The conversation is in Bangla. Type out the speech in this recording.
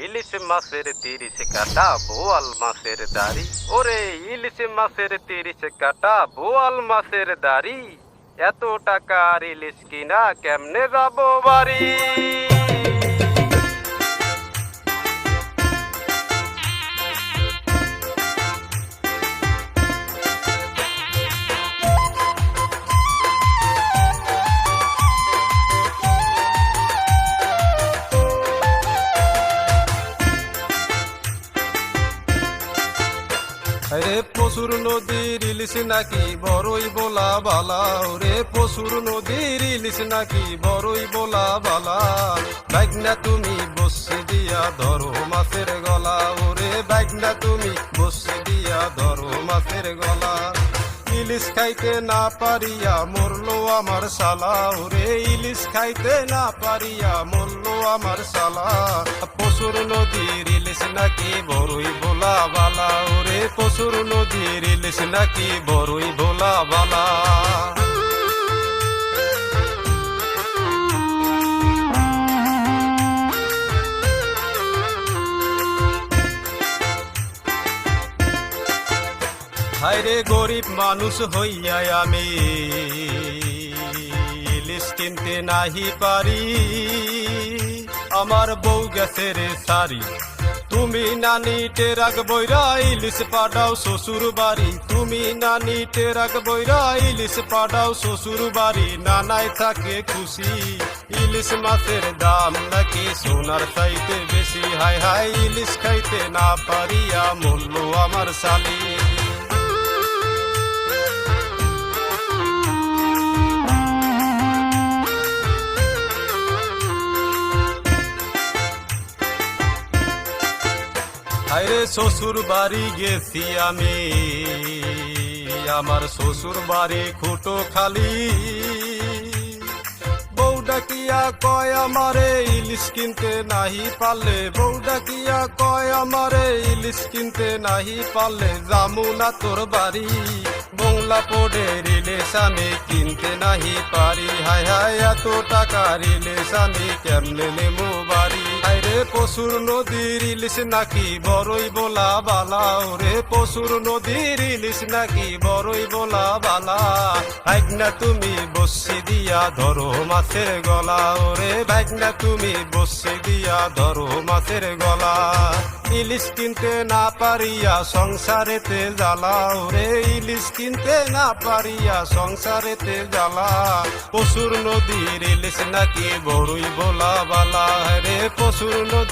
ইলিশ মাছের 30 কাটা বোয়াল মাছের দাড়ি। ওরে ইলিশ মাছের 30 কাটা বোয়াল মাছের দাড়ি। এত টাকার ইলিশ কিনা কেমনে যাবো বাড়ি? রে পশুর নদীর ইলিশ নাকি বড়ই বোলা বালা। রে পশুর নদীর ইলিশ নাকি বড়ই বোলা বালা। বাইগনা তুমি বসে দিয়া ধরো মাছের গলা। ওরে বাইগনা তুমি বসে দিয়া ধরো মাছের গলা। ইলিশ খাইতে না পারিয়া মরলো আমার শালা। ওরে ইলিশ খাইতে না পারিয়া মরলো আমার শালা। পশুর নদীর ইলিশ নাকি বড়ই বোলা বালা। ওরে পশুর নদীর ইলিশ নাকি বড়ই বোলা বালা। হায়রে গরিব মানুষ হইয়া আমি ইলিশ কিনতে নাহি পারি। আমার বউ গেছে রে সারি। তুমি নানি টেরাক বইরা ইলিশ পাঠাও শ্বশুর বাড়ি। তুমি নানি টেরাক বইরা ইলিশ পাঠাও শ্বশুর বাড়ি। নানায় থাকে খুশি ইলিশ মাছের দাম নাকি সোনার চাইতে বেশি। হায় হায় ইলিশ খাইতে না পারিয়া মূল্য আমার শালি। হায়রে শ্বশুর বাড়ি গেছি আমি, আমার শ্বশুর বাড়ি খুটো খালি। বউ ডাকিয়া কয় আমারে ইলিশ কিনতে নাহি পারলে। বউ ডাকিয়া কয় আমারে ইলিশ কিনতে নাহি পারলে। যামু না তোর বাড়ি বংলা পোডের ইলিশ আমি কিনতে নাহি পারি। হায় হায় এত টাকার ইলিশ আমি কেমনে নেমু বাড়ি। হায়রে পশুর নদীর ইলিশ নাকি বড়ই বোলা বালা। ওরে পশুর নদীর ইলিশ নাকি বড়ই বোলা বালা। বাইগনা তুমি বসে দিয়া ধরো মাছের গলা। ওরে বাইগনা তুমি বসে দিয়া ধরো মাছের গলা। ইলিশ কিনতে না পারিয়া সংসারেতে জ্বালা। ওরে ইলিশ কিনতে না পারিয়া সংসারেতে জ্বালা। পশুর নদীর ইলিশ নাকি বড়ই বোলা বালা। রে পশুর নদী